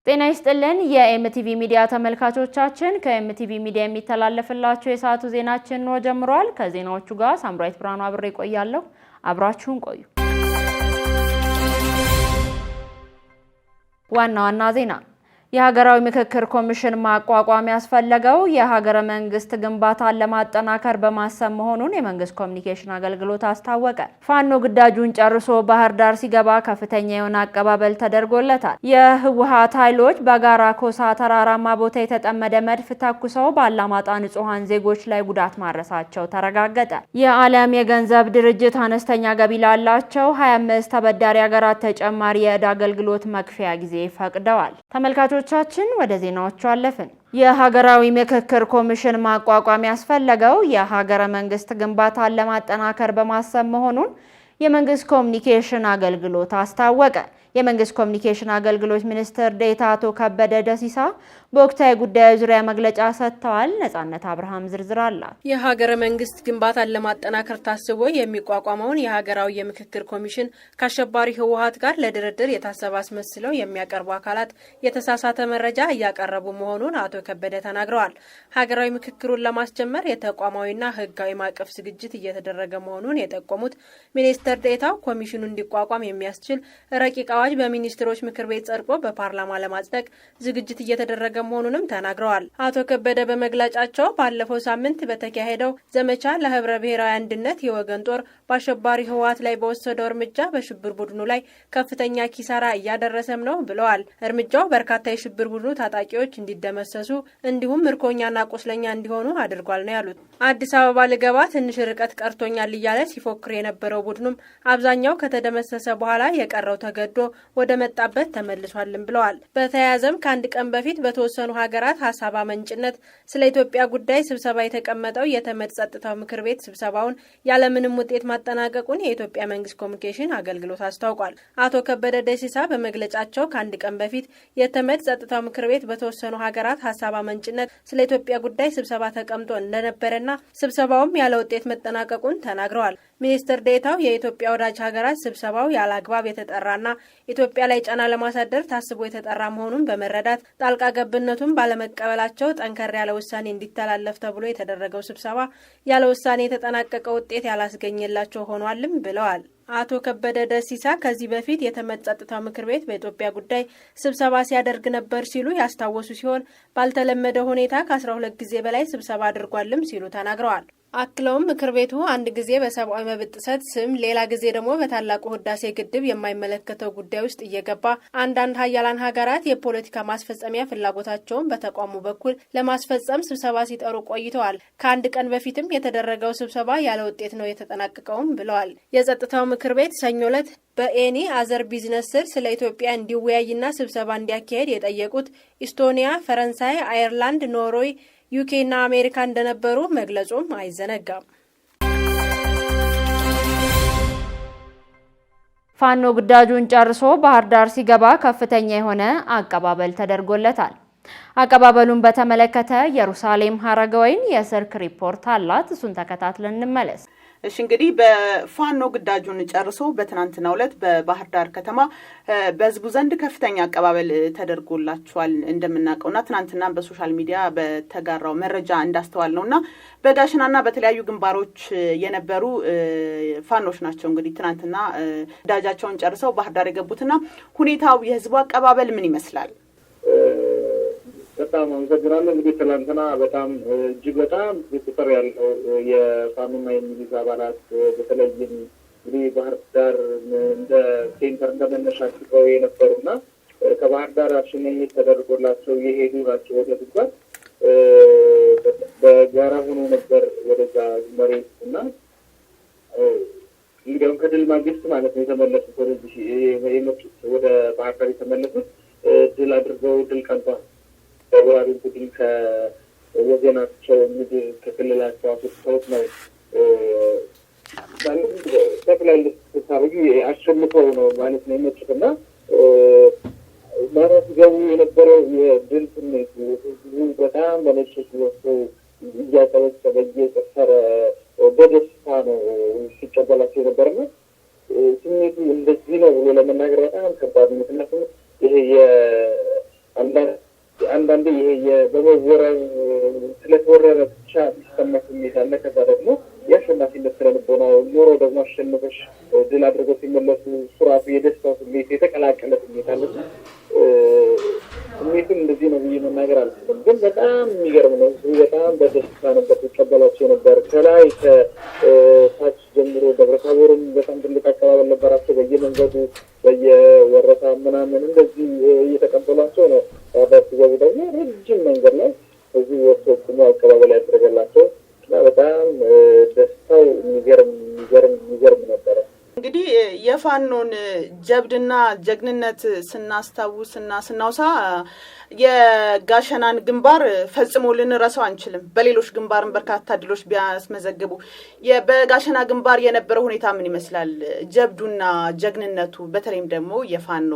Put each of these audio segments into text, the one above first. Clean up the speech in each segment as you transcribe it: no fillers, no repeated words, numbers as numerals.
ጤና ይስጥልን የኤምቲቪ ሚዲያ ተመልካቾቻችን ከኤምቲቪ ሚዲያ የሚተላለፍላችሁ የሰዓቱ ዜናችን ነው ጀምሯል። ከዜናዎቹ ጋር ሳምራይት ብራኑ አብሬ ቆያለሁ። አብራችሁን ቆዩ። ዋና ዜና የሀገራዊ ምክክር ኮሚሽን ማቋቋም ያስፈልገው የሀገረ መንግስት ግንባታን ለማጠናከር በማሰብ መሆኑን የመንግስት ኮሚኒኬሽን አገልግሎት አስታወቀ። ፋኖ ግዳጁን ጨርሶ ባህር ዳር ሲገባ ከፍተኛ የሆነ አቀባበል ተደርጎለታል። የህወሓት ኃይሎች በጋራ ኮሳ ተራራማ ቦታ የተጠመደ መድፍ ተኩሰው ባላማጣ ንጹሃን ዜጎች ላይ ጉዳት ማድረሳቸው ተረጋገጠ። የዓለም የገንዘብ ድርጅት አነስተኛ ገቢ ላላቸው 25 ተበዳሪ ሀገራት ተጨማሪ የዕዳ አገልግሎት መክፈያ ጊዜ ፈቅደዋል። ተመልካቾቻችን ወደ ዜናዎቹ አለፍን። የሀገራዊ ምክክር ኮሚሽን ማቋቋም ያስፈልገው የሀገረ መንግስት ግንባታን ለማጠናከር በማሰብ መሆኑን የመንግስት ኮሚኒኬሽን አገልግሎት አስታወቀ። የመንግስት ኮሚኒኬሽን አገልግሎት ሚኒስትር ዴኤታ አቶ ከበደ ደሲሳ በወቅታዊ ጉዳዮች ዙሪያ መግለጫ ሰጥተዋል። ነጻነት አብርሃም ዝርዝር አላት። የሀገረ መንግስት ግንባታን ለማጠናከር ታስቦ የሚቋቋመውን የሀገራዊ የምክክር ኮሚሽን ከአሸባሪ ህወሓት ጋር ለድርድር የታሰበ አስመስለው የሚያቀርቡ አካላት የተሳሳተ መረጃ እያቀረቡ መሆኑን አቶ ከበደ ተናግረዋል። ሀገራዊ ምክክሩን ለማስጀመር የተቋማዊና ህጋዊ ማዕቀፍ ዝግጅት እየተደረገ መሆኑን የጠቆሙት ሚኒስትር ዴኤታው ኮሚሽኑ እንዲቋቋም የሚያስችል ረቂቅ አዋጅ በሚኒስትሮች ምክር ቤት ጸድቆ በፓርላማ ለማጽደቅ ዝግጅት እየተደረገ መሆኑንም ተናግረዋል። አቶ ከበደ በመግለጫቸው ባለፈው ሳምንት በተካሄደው ዘመቻ ለህብረ ብሔራዊ አንድነት የወገን ጦር በአሸባሪ ህወሓት ላይ በወሰደው እርምጃ በሽብር ቡድኑ ላይ ከፍተኛ ኪሳራ እያደረሰም ነው ብለዋል። እርምጃው በርካታ የሽብር ቡድኑ ታጣቂዎች እንዲደመሰሱ እንዲሁም ምርኮኛና ቁስለኛ እንዲሆኑ አድርጓል ነው ያሉት። አዲስ አበባ ልገባ ትንሽ ርቀት ቀርቶኛል እያለ ሲፎክር የነበረው ቡድኑም አብዛኛው ከተደመሰሰ በኋላ የቀረው ተገዶ ወደ መጣበት ተመልሷልም ብለዋል። በተያያዘም ከአንድ ቀን በፊት በተወሰኑ ሀገራት ሀሳብ አመንጭነት ስለ ኢትዮጵያ ጉዳይ ስብሰባ የተቀመጠው የተመድ ጸጥታው ምክር ቤት ስብሰባውን ያለምንም ውጤት ማጠናቀቁን የኢትዮጵያ መንግስት ኮሚኒኬሽን አገልግሎት አስታውቋል። አቶ ከበደ ደሲሳ በመግለጫቸው ከአንድ ቀን በፊት የተመድ ጸጥታው ምክር ቤት በተወሰኑ ሀገራት ሀሳብ አመንጭነት ስለ ኢትዮጵያ ጉዳይ ስብሰባ ተቀምጦ እንደነበረና ስብሰባውም ያለ ውጤት መጠናቀቁን ተናግረዋል። ሚኒስትር ዴኤታው የኢትዮጵያ ወዳጅ ሀገራት ስብሰባው ያለ አግባብ የተጠራና ኢትዮጵያ ላይ ጫና ለማሳደር ታስቦ የተጠራ መሆኑን በመረዳት ጣልቃ ገብነቱን ባለመቀበላቸው ጠንከር ያለ ውሳኔ እንዲተላለፍ ተብሎ የተደረገው ስብሰባ ያለ ውሳኔ የተጠናቀቀ ውጤት ያላስገኘላቸው ሆኗልም ብለዋል። አቶ ከበደ ደሲሳ ከዚህ በፊት የተመድ ጸጥታው ምክር ቤት በኢትዮጵያ ጉዳይ ስብሰባ ሲያደርግ ነበር ሲሉ ያስታወሱ ሲሆን ባልተለመደ ሁኔታ ከ12 ጊዜ በላይ ስብሰባ አድርጓልም ሲሉ ተናግረዋል። አክለውም ምክር ቤቱ አንድ ጊዜ በሰብአዊ መብት ጥሰት ስም ሌላ ጊዜ ደግሞ በታላቁ ህዳሴ ግድብ የማይመለከተው ጉዳይ ውስጥ እየገባ አንዳንድ ሀያላን ሀገራት የፖለቲካ ማስፈጸሚያ ፍላጎታቸውን በተቋሙ በኩል ለማስፈጸም ስብሰባ ሲጠሩ ቆይተዋል። ከአንድ ቀን በፊትም የተደረገው ስብሰባ ያለ ውጤት ነው የተጠናቀቀውም ብለዋል። የጸጥታው ምክር ቤት ሰኞ ዕለት በኤኒ አዘር ቢዝነስ ስር ስለ ኢትዮጵያ እንዲወያይና ስብሰባ እንዲያካሄድ የጠየቁት ኢስቶኒያ፣ ፈረንሳይ፣ አየርላንድ፣ ኖርዌይ ዩኬ እና አሜሪካ እንደነበሩ መግለጹም አይዘነጋም። ፋኖ ግዳጁን ጨርሶ ባህር ዳር ሲገባ ከፍተኛ የሆነ አቀባበል ተደርጎለታል። አቀባበሉን በተመለከተ ኢየሩሳሌም ሀረገወይን የስልክ ሪፖርት አላት። እሱን ተከታትለን እንመለስ። እሺ እንግዲህ በፋኖ ግዳጁን ጨርሶ በትናንትናው ዕለት በባህር ዳር ከተማ በህዝቡ ዘንድ ከፍተኛ አቀባበል ተደርጎላቸዋል እንደምናውቀውና ትናንትና በሶሻል ሚዲያ በተጋራው መረጃ እንዳስተዋል ነውና በዳሽናና በተለያዩ ግንባሮች የነበሩ ፋኖች ናቸው እንግዲህ ትናንትና ግዳጃቸውን ጨርሰው ባህር ዳር የገቡትና ሁኔታው የህዝቡ አቀባበል ምን ይመስላል? በጣም አመሰግናለሁ። እንግዲህ ትናንትና በጣም እጅግ በጣም ቁጥር ያለው የፋኖና የሚሊሻ አባላት በተለይም እንግዲህ ባህር ዳር እንደ ሴንተር እንደመነሻ አድርገው የነበሩና ከባህር ዳር ሽኝት ተደርጎላቸው የሄዱ ናቸው። ወደ ጉዟት በጋራ ሆኖ ነበር ወደዛ መሬት እና እንግዲያውም ከድል ማግስት ማለት ነው የተመለሱት ወደዚህ የመጡት ወደ ባህር ዳር የተመለሱት ድል አድርገው ድል ቀንቷል ወራሪ ቡድን ከወገናቸው ምድር ከክልላቸው አስወጥተውት ነው ጠቅላይ ተሳቢ አሸንፈው ነው ማለት ነው የመጡትና ማለት ገቡ የነበረው የድል ስሜት በጣም በነጭ ወጥቶ እያጠበቀ እየጨፈረ በደስታ ነው ሲቀበላቸው የነበረና ስሜቱ እንደዚህ ነው ብሎ ለመናገር በጣም ከባድ ነው። ምክንያቱም ይሄ አንዳንዴ ይሄ በመወረር ስለተወረረ ብቻ ሲሰማ ስሜት አለ። ከዛ ደግሞ የአሸናፊነት ስለልቦና ኖሮ ደግሞ አሸንፈሽ ድል አድርገው ሲመለሱ ሱራቱ የደስታው ስሜት የተቀላቀለ ስሜት አለ። ስሜቱም እንደዚህ ነው ብዬ መናገር አልችልም። ግን በጣም የሚገርም ነው። በጣም በደስታ ነበር ሲቀበላቸው ነበር። ከላይ ከታች ጀምሮ ደብረታቦርም በጣም ትልቅ አቀባበል ነበራቸው። በየመንገዱ በየወረታ ምናምን እንደዚህ እየተቀበሏቸው ነው። ሲገቡ ደግሞ ረጅም መንገድ ላይ እዚህ ወጥቶ ቁሞ አቀባበል ያደረገላቸው እና በጣም ደስታው የሚገርም ነበረ። እንግዲህ የፋኖን ጀብድና ጀግንነት ስናስታውስና ስናውሳ የጋሸናን ግንባር ፈጽሞ ልንረሳው አንችልም። በሌሎች ግንባርም በርካታ ድሎች ቢያስመዘግቡ በጋሸና ግንባር የነበረው ሁኔታ ምን ይመስላል? ጀብዱና ጀግንነቱ በተለይም ደግሞ የፋኖ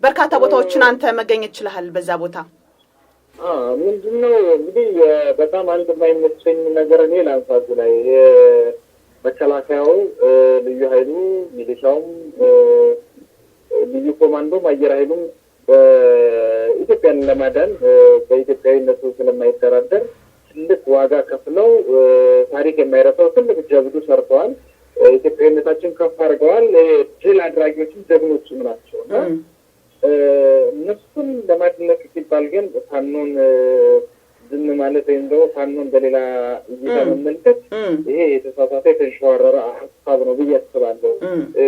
በርካታ ቦታዎችን አንተ መገኘት ችለሃል። በዛ ቦታ ምንድነው እንግዲህ በጣም አንድ የማይመቸኝ ነገር እኔ ላንሳቱ ላይ መከላከያው፣ ልዩ ኃይሉ፣ ሚሊሻውም፣ ልዩ ኮማንዶም፣ አየር ኃይሉም በኢትዮጵያን ለማዳን በኢትዮጵያዊነቱ ስለማይደራደር ትልቅ ዋጋ ከፍለው ታሪክ የማይረሳው ትልቅ ጀብዱ ሰርተዋል። ኢትዮጵያዊነታችን ከፍ አድርገዋል። ድል አድራጊዎችም ጀግኖችም ናቸው እና እነሱን ለማድነቅ ሲባል ግን ፋኖን ዝም ማለት ወይም ደግሞ ፋኖን በሌላ እይታ መመልከት ይሄ የተሳሳተ የተንሸዋረረ ሀሳብ ነው ብዬ አስባለሁ።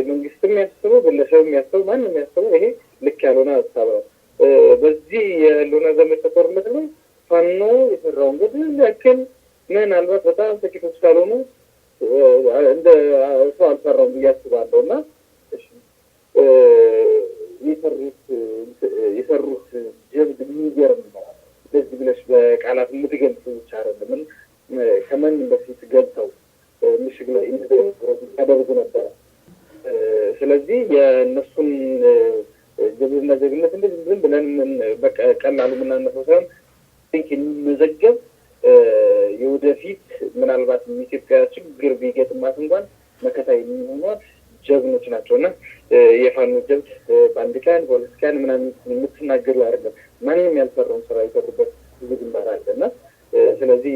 መንግስትም ያስበው፣ ግለሰብም ያስበው፣ ማንም ያስበው ይሄ ልክ ያልሆነ ሀሳብ ነው። በዚህ የህልውና ዘመቻ ጦርነት ላይ ፋኖ የሰራው እንግዲህ ያክል ምናልባት በጣም ጥቂቶች ካልሆኑ እንደ ሰው አልሰራውም ብዬ አስባለሁ እና የሰሩት ጀብድ የሚገርም ነው። እንደዚህ ብለሽ በቃላት የምትገልጽ ብቻ አይደለም። ከማንም በፊት ገብተው ምሽግ ላይ ያደርጉ ነበረ። ስለዚህ የእነሱን ጀብድና ጀግንነት እንደዚህ ዝም ብለን ቀላሉ የምናነሳው ሳይሆን የሚመዘገብ የወደፊት ምናልባት ኢትዮጵያ ችግር ቢገጥማት እንኳን መከታ የሚሆኗት ጀግኖች ናቸው እና የፋኖ ጀብድ በአንድ ቀን በሁለት ቀን ምናምን የምትናገሩ አይደለም። ማንም ያልሰራውን ስራ የሰሩበት ብዙ ግንባር አለ እና ስለዚህ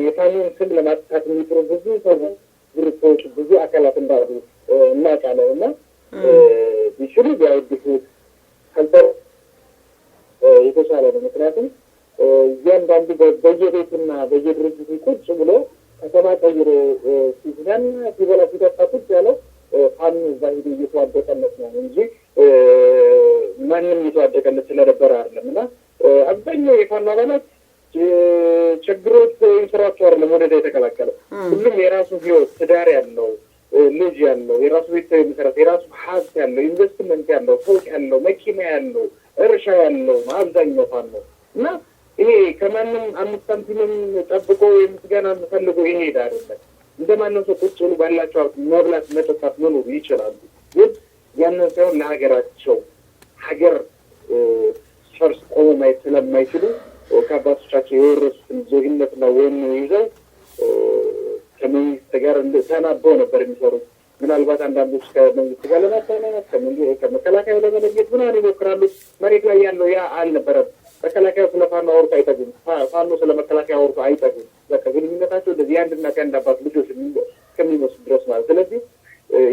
የፋኖን ስም ለማጥፋት የሚጥሩ ብዙ ሰዎች፣ ግሩፖች፣ ብዙ አካላት እንዳሉ እናውቃለን እና ቢችሉ ቢያወድሱት ከንፈር የተሻለ ነው። ምክንያቱም እያንዳንዱ በየቤቱና በየድርጅቱ ቁጭ ብሎ ከተማ ቀይሮ ሲዝናን ሲበላ ሲጠጣ ቁጭ ያለው ፋኖ እዛ ሄዶ እየተዋደቀለት ነው እንጂ ማንም እየተዋደቀለት ስለነበረ አይደለም እና አብዛኛው የፋኖ አባላት ችግሮች ስራቸው አይደለም ወደዛ የተቀላቀለው። ሁሉም የራሱ ህይወት፣ ትዳር ያለው፣ ልጅ ያለው፣ የራሱ ቤተሰብ መሰረት፣ የራሱ ሀብት ያለው፣ ኢንቨስትመንት ያለው፣ ፎቅ ያለው፣ መኪና ያለው፣ እርሻ ያለው አብዛኛው ፋኖ እና ይሄ ከማንም 5 ሳንቲምም ጠብቆ የምስጋና ፈልጎ ይሄድ አይደለም። እንደማንም ሰው ቁጭ ብሎ ባላቸው መብላት፣ መጠጣት፣ መኖር ይችላሉ። ግን ያንን ሳይሆን ለሀገራቸው ሀገር ፈርስ ቆሞ ማየት ስለማይችሉ ከአባቶቻቸው የወረሱትን ጀግንነትና ወኔ ይዘው ከመንግስት ጋር ተናበው ነበር የሚሰሩት። ምናልባት አንዳንዶች ከመንግስት ጋር ለማታናት ከመከላከያው ለመለየት ምናምን ይሞክራሉ። መሬት ላይ ያለው ያ አልነበረም። መከላከያው ስለ ፋኖ አውርቶ አይጠጉም። ፋኖ ስለ መከላከያ አውርቶ አይጠጉም። በቃ ግንኙነታቸው እንደዚህ የአንድና ከአንድ አባት ልጆች እስከሚመስሉ ድረስ ማለት። ስለዚህ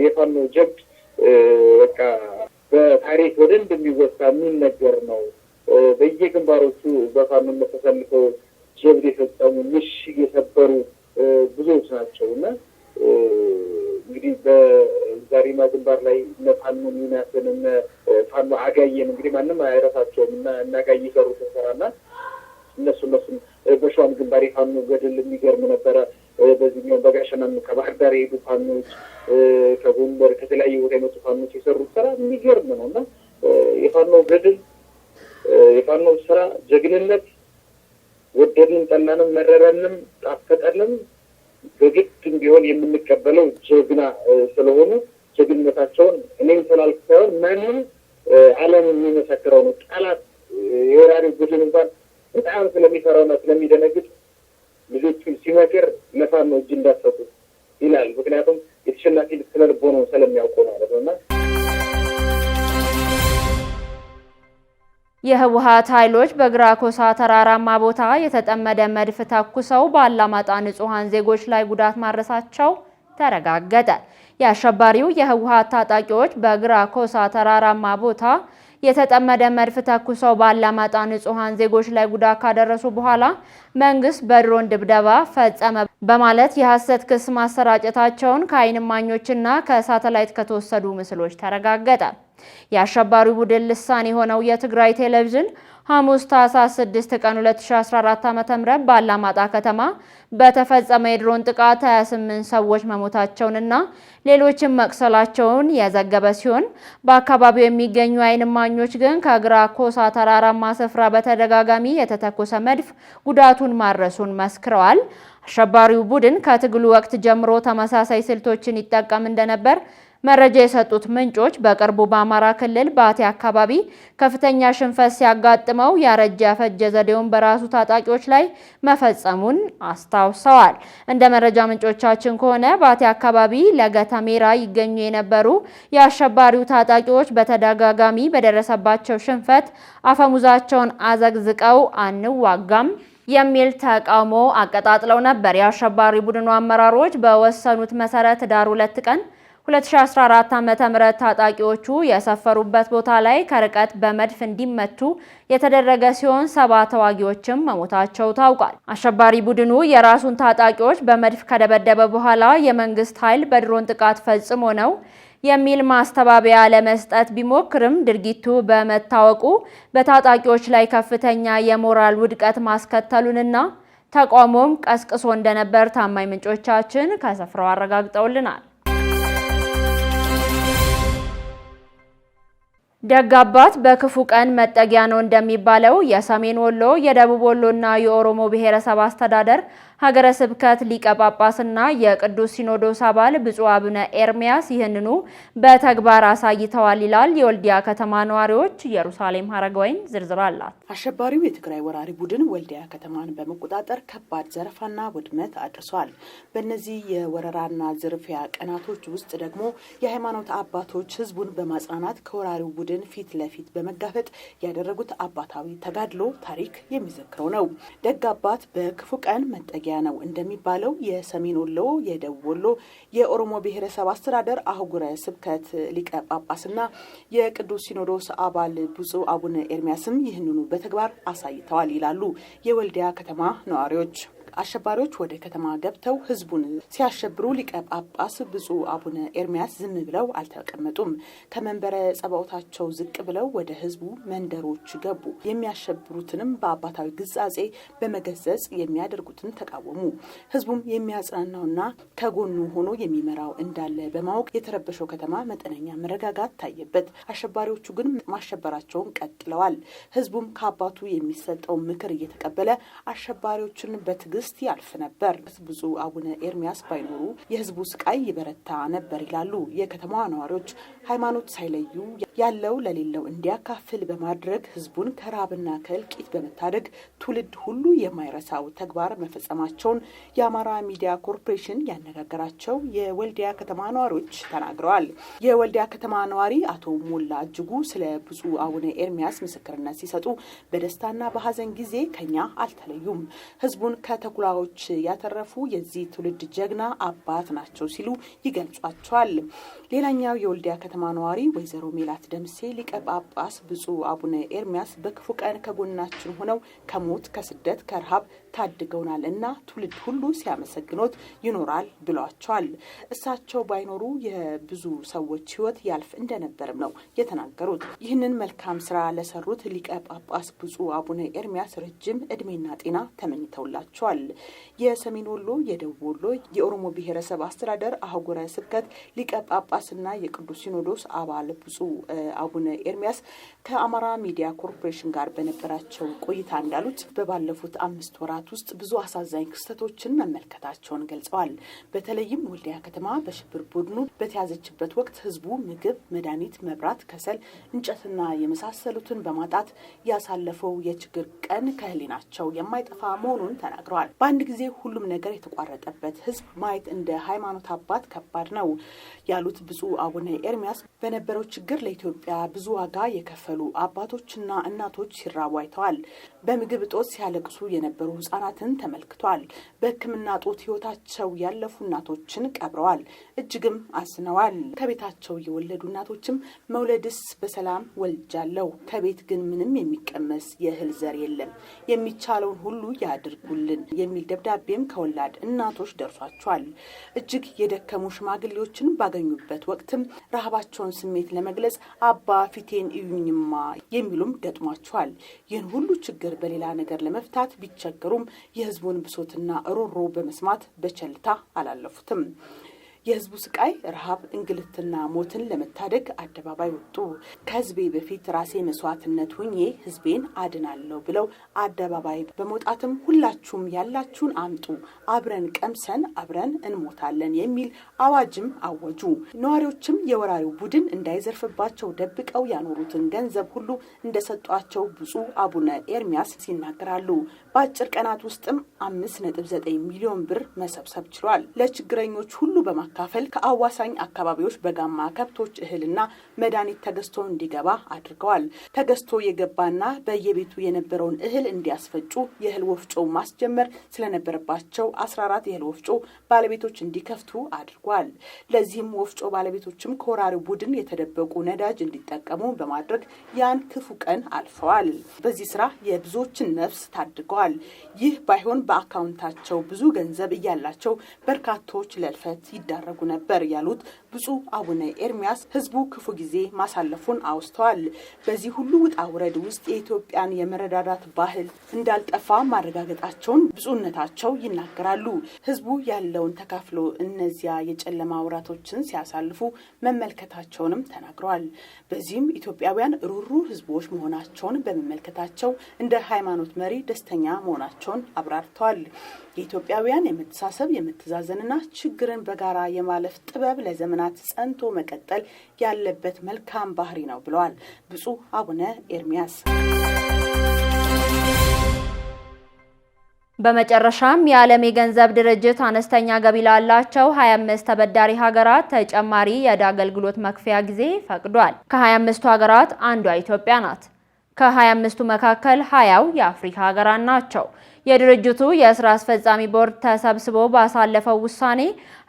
የፋኖ ጀብድ በቃ በታሪክ በደንብ የሚወሳ የሚነገር ነው። በየግንባሮቹ በፋኖነት ተሰልፈው ጀብድ የፈጸሙ ምሽግ የሰበሩ ብዙዎች ናቸው እና እንግዲህ በዛሪማ ግንባር ላይ እነ ፋኖ ሚናስን እነ ፋኖ አጋየን እንግዲህ ማንም አይረሳቸውም እና አጋይ የሰሩትን ስራና እነሱን በሸዋም ግንባር የፋኖ ገድል የሚገርም ነበረ። በዚህኛው በጋሸናም ከባህር ዳር የሄዱ ፋኖች፣ ከጎንደር ከተለያዩ ቦታ የመጡ ፋኖች የሰሩት ስራ የሚገርም ነው እና የፋኖ ገድል፣ የፋኖ ስራ፣ ጀግንነት ወደድንም ጠላንም መረረንም ጣፈጠንም በግድም ቢሆን የምንቀበለው ጀግና ስለሆኑ ጀግንነታቸውን እኔም ስላልኩ ሳይሆን ማንም ዓለም የሚመሰክረው ነው። ጠላት የወራሪው ቡድን እንኳን በጣም ስለሚፈራውና ስለሚደነግጥ ልጆቹን ሲመክር ለፋኖ እጅ እንዳሰጡ ይላል። ምክንያቱም የተሸናፊ ስነ ልቦናውን ስለሚያውቁ ማለት ነው እና የህወሓት ኃይሎች በግራኮሳ ተራራማ ቦታ የተጠመደ መድፍ ተኩሰው ባላማጣ ንጹሃን ዜጎች ላይ ጉዳት ማድረሳቸው ተረጋገጠ። የአሸባሪው የህወሓት ታጣቂዎች በግራኮሳ ተራራማ ቦታ የተጠመደ መድፍ ተኩሰው ባላማጣ ንጹሃን ዜጎች ላይ ጉዳት ካደረሱ በኋላ መንግስት በድሮን ድብደባ ፈጸመ በማለት የሐሰት ክስ ማሰራጨታቸውን ከዓይን እማኞችና ከሳተላይት ከተወሰዱ ምስሎች ተረጋገጠ። የአሸባሪው ቡድን ልሳን የሆነው የትግራይ ቴሌቪዥን ሐሙስ ታህሳስ 6 ቀን 2014 ዓ.ም ባላማጣ ከተማ በተፈጸመ የድሮን ጥቃት 28 ሰዎች መሞታቸውንና ሌሎችም መቁሰላቸውን የዘገበ ሲሆን በአካባቢው የሚገኙ ዓይን እማኞች ግን ከግራኮሳ ተራራማ ስፍራ በተደጋጋሚ የተተኮሰ መድፍ ጉዳቱን ማድረሱን መስክረዋል። አሸባሪው ቡድን ከትግሉ ወቅት ጀምሮ ተመሳሳይ ስልቶችን ይጠቀም እንደነበር መረጃ የሰጡት ምንጮች በቅርቡ በአማራ ክልል ባቲ አካባቢ ከፍተኛ ሽንፈት ሲያጋጥመው ያረጀ ያፈጀ ዘዴውን በራሱ ታጣቂዎች ላይ መፈጸሙን አስታውሰዋል። እንደ መረጃ ምንጮቻችን ከሆነ ባቲ አካባቢ ለገተሜራ ይገኙ የነበሩ የአሸባሪው ታጣቂዎች በተደጋጋሚ በደረሰባቸው ሽንፈት አፈሙዛቸውን አዘግዝቀው አንዋጋም የሚል ተቃውሞ አቀጣጥለው ነበር። የአሸባሪ ቡድኑ አመራሮች በወሰኑት መሰረት ዳር 2 ቀን 2014 ዓ.ም ታጣቂዎቹ የሰፈሩበት ቦታ ላይ ከርቀት በመድፍ እንዲመቱ የተደረገ ሲሆን 7 ተዋጊዎችም መሞታቸው ታውቋል። አሸባሪ ቡድኑ የራሱን ታጣቂዎች በመድፍ ከደበደበ በኋላ የመንግስት ኃይል በድሮን ጥቃት ፈጽሞ ነው የሚል ማስተባበያ ለመስጠት ቢሞክርም ድርጊቱ በመታወቁ በታጣቂዎች ላይ ከፍተኛ የሞራል ውድቀት ማስከተሉንና ተቃውሞም ቀስቅሶ እንደነበር ታማኝ ምንጮቻችን ከስፍራው አረጋግጠውልናል። ደግ አባት በክፉ ቀን መጠጊያ ነው እንደሚባለው የሰሜን ወሎ፣ የደቡብ ወሎና የኦሮሞ ብሔረሰብ አስተዳደር ሀገረ ስብከት ሊቀ ጳጳስና የቅዱስ ሲኖዶስ አባል ብፁዕ አቡነ ኤርሚያስ ይህንኑ በተግባር አሳይተዋል ይላል የወልዲያ ከተማ ነዋሪዎች። ኢየሩሳሌም ሀረገወይን ዝርዝር አላት። አሸባሪው የትግራይ ወራሪ ቡድን ወልዲያ ከተማን በመቆጣጠር ከባድ ዘረፋና ውድመት አድርሷል። በእነዚህ የወረራና ዝርፊያ ቀናቶች ውስጥ ደግሞ የሃይማኖት አባቶች ህዝቡን በማጽናናት ከወራሪው ቡድን ፊት ለፊት በመጋፈጥ ያደረጉት አባታዊ ተጋድሎ ታሪክ የሚዘክረው ነው። ደግ አባት በክፉ ቀን መጠጊያ ነው እንደሚባለው የሰሜን ወሎ፣ የደቡብ ወሎ፣ የኦሮሞ ብሔረሰብ አስተዳደር አህጉረ ስብከት ሊቀ ጳጳስና የቅዱስ ሲኖዶስ አባል ብፁዕ አቡነ ኤርሚያስም ይህንኑ በተግባር አሳይተዋል ይላሉ የወልዲያ ከተማ ነዋሪዎች። አሸባሪዎች ወደ ከተማ ገብተው ህዝቡን ሲያሸብሩ ሊቀ ጳጳስ ብፁዕ አቡነ ኤርሚያስ ዝም ብለው አልተቀመጡም። ከመንበረ ጸባዖታቸው ዝቅ ብለው ወደ ህዝቡ መንደሮች ገቡ። የሚያሸብሩትንም በአባታዊ ግሳጼ በመገሰጽ የሚያደርጉትን ተቃወሙ። ህዝቡም የሚያጽናናውና ከጎኑ ሆኖ የሚመራው እንዳለ በማወቅ የተረበሸው ከተማ መጠነኛ መረጋጋት ታየበት። አሸባሪዎቹ ግን ማሸበራቸውን ቀጥለዋል። ህዝቡም ከአባቱ የሚሰጠው ምክር እየተቀበለ አሸባሪዎችን በትዕግስት ያልፍ ነበር። ብፁዕ አቡነ ኤርሚያስ ባይኖሩ የህዝቡ ስቃይ ይበረታ ነበር ይላሉ የከተማዋ ነዋሪዎች። ሃይማኖት ሳይለዩ ያለው ለሌለው እንዲያካፍል በማድረግ ህዝቡን ከራብና ከእልቂት በመታደግ ትውልድ ሁሉ የማይረሳው ተግባር መፈጸማቸውን የአማራ ሚዲያ ኮርፖሬሽን ያነጋገራቸው የወልዲያ ከተማ ነዋሪዎች ተናግረዋል። የወልዲያ ከተማ ነዋሪ አቶ ሞላ እጅጉ ስለ ብፁዕ አቡነ ኤርሚያስ ምስክርነት ሲሰጡ በደስታና በሀዘን ጊዜ ከኛ አልተለዩም፣ ህዝቡን ከተኩላዎች ያተረፉ የዚህ ትውልድ ጀግና አባት ናቸው ሲሉ ይገልጿቸዋል። ሌላኛው የወልዲያ ከተማ ነዋሪ ወይዘሮ ሜላት ደምሴ ሊቀ ጳጳስ ብፁዕ አቡነ ኤርሚያስ በክፉ ቀን ከጎናችን ሆነው ከሞት ከስደት ከረሃብ ታድገውናል እና ትውልድ ሁሉ ሲያመሰግኖት ይኖራል ብሏቸዋል። እሳቸው ባይኖሩ የብዙ ሰዎች ህይወት ያልፍ እንደነበርም ነው የተናገሩት። ይህንን መልካም ስራ ለሰሩት ሊቀ ጳጳስ ብፁዕ አቡነ ኤርሚያስ ረጅም እድሜና ጤና ተመኝተውላቸዋል። የሰሜን ወሎ፣ የደቡብ ወሎ፣ የኦሮሞ ብሔረሰብ አስተዳደር አህጉረ ስብከት ሊቀ ጳጳስና የቅዱስ ሲኖዶስ አባል ብፁዕ አቡነ ኤርሚያስ ከአማራ ሚዲያ ኮርፖሬሽን ጋር በነበራቸው ቆይታ እንዳሉት በባለፉት 5 ወራት ውስጥ ብዙ አሳዛኝ ክስተቶችን መመልከታቸውን ገልጸዋል። በተለይም ወልዲያ ከተማ በሽብር ቡድኑ በተያዘችበት ወቅት ህዝቡ ምግብ፣ መድኃኒት፣ መብራት፣ ከሰል፣ እንጨትና የመሳሰሉትን በማጣት ያሳለፈው የችግር ቀን ከህሊናቸው የማይጠፋ መሆኑን ተናግረዋል። በአንድ ጊዜ ሁሉም ነገር የተቋረጠበት ህዝብ ማየት እንደ ሃይማኖት አባት ከባድ ነው ያሉት ብፁዕ አቡነ ኤርሚያስ በነበረው ችግር ኢትዮጵያ ብዙ ዋጋ የከፈሉ አባቶችና እናቶች ሲራቡ አይተዋል። በምግብ እጦት ሲያለቅሱ የነበሩ ህጻናትን ተመልክቷል። በሕክምና እጦት ህይወታቸው ያለፉ እናቶችን ቀብረዋል። እጅግም አዝነዋል። ከቤታቸው የወለዱ እናቶችም መውለድስ በሰላም ወልጃለሁ፣ ከቤት ግን ምንም የሚቀመስ የእህል ዘር የለም፣ የሚቻለውን ሁሉ ያድርጉልን የሚል ደብዳቤም ከወላድ እናቶች ደርሷቸዋል። እጅግ የደከሙ ሽማግሌዎችን ባገኙበት ወቅትም ረሃባቸውን ስሜት ለመግለጽ አባ ፊቴን እዩኝማ የሚሉም ገጥሟቸዋል። ይህን ሁሉ ችግር በሌላ ነገር ለመፍታት ቢቸገሩም የህዝቡን ብሶትና ሮሮ በመስማት በቸልታ አላለፉትም። የህዝቡ ስቃይ፣ ረሃብ፣ እንግልትና ሞትን ለመታደግ አደባባይ ወጡ። ከህዝቤ በፊት ራሴ መስዋዕትነት ሁኜ ህዝቤን አድናለሁ ብለው አደባባይ በመውጣትም ሁላችሁም ያላችሁን አምጡ፣ አብረን ቀምሰን አብረን እንሞታለን የሚል አዋጅም አወጁ። ነዋሪዎችም የወራሪው ቡድን እንዳይዘርፍባቸው ደብቀው ያኖሩትን ገንዘብ ሁሉ እንደሰጧቸው ብፁዕ አቡነ ኤርሚያስ ይናገራሉ። በአጭር ቀናት ውስጥም 5.9 ሚሊዮን ብር መሰብሰብ ችሏል። ለችግረኞች ሁሉ በማካፈል ከአዋሳኝ አካባቢዎች በጋማ ከብቶች እህልና መድኃኒት ተገዝቶ እንዲገባ አድርገዋል። ተገዝቶ የገባና በየቤቱ የነበረውን እህል እንዲያስፈጩ የእህል ወፍጮ ማስጀመር ስለነበረባቸው 14 የእህል ወፍጮ ባለቤቶች እንዲከፍቱ አድርጓል። ለዚህም ወፍጮ ባለቤቶችም ከወራሪው ቡድን የተደበቁ ነዳጅ እንዲጠቀሙ በማድረግ ያን ክፉ ቀን አልፈዋል። በዚህ ስራ የብዙዎችን ነፍስ ታድገዋል። ይህ ባይሆን በአካውንታቸው ብዙ ገንዘብ እያላቸው በርካቶች ለልፈት ይዳረጉ ነበር ያሉት ብፁዕ አቡነ ኤርሚያስ ህዝቡ ክፉ ጊዜ ማሳለፉን አውስተዋል። በዚህ ሁሉ ውጣ ውረድ ውስጥ የኢትዮጵያን የመረዳዳት ባህል እንዳልጠፋ ማረጋገጣቸውን ብፁዕነታቸው ይናገራሉ። ህዝቡ ያለውን ተካፍሎ እነዚያ የጨለማ ወራቶችን ሲያሳልፉ መመልከታቸውንም ተናግረዋል። በዚህም ኢትዮጵያውያን ሩሩ ህዝቦች መሆናቸውን በመመልከታቸው እንደ ሃይማኖት መሪ ደስተኛ መሆናቸውን አብራርተዋል። የኢትዮጵያውያን የመተሳሰብ የመተዛዘንና ችግርን በጋራ የማለፍ ጥበብ ለዘመናት ጸንቶ መቀጠል ያለበት መልካም ባህሪ ነው ብለዋል ብፁዕ አቡነ ኤርሚያስ። በመጨረሻም የዓለም የገንዘብ ድርጅት አነስተኛ ገቢ ላላቸው 25 ተበዳሪ ሀገራት ተጨማሪ የዕዳ አገልግሎት መክፈያ ጊዜ ፈቅዷል። ከ25ቱ ሀገራት አንዷ ኢትዮጵያ ናት። ከ25ቱ መካከል 20ው የአፍሪካ ሀገራት ናቸው። የድርጅቱ የስራ አስፈጻሚ ቦርድ ተሰብስቦ ባሳለፈው ውሳኔ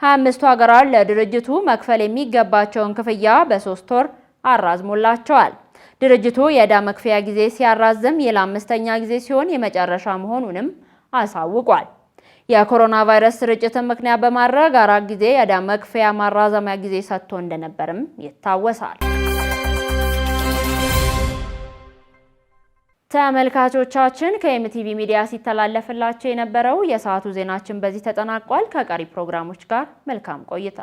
25ቱ ሀገራት ለድርጅቱ መክፈል የሚገባቸውን ክፍያ በ3 ወር አራዝሞላቸዋል። ድርጅቱ የዕዳ መክፈያ ጊዜ ሲያራዝም የ5ኛ ጊዜ ሲሆን የመጨረሻ መሆኑንም አሳውቋል። የኮሮና ቫይረስ ስርጭትን ምክንያት በማድረግ 4 ጊዜ የዕዳ መክፈያ ማራዘሚያ ጊዜ ሰጥቶ እንደነበርም ይታወሳል። ተመልካቾቻችን ከኤምቲቪ ሚዲያ ሲተላለፍላችሁ የነበረው የሰዓቱ ዜናችን በዚህ ተጠናቋል። ከቀሪ ፕሮግራሞች ጋር መልካም ቆይታ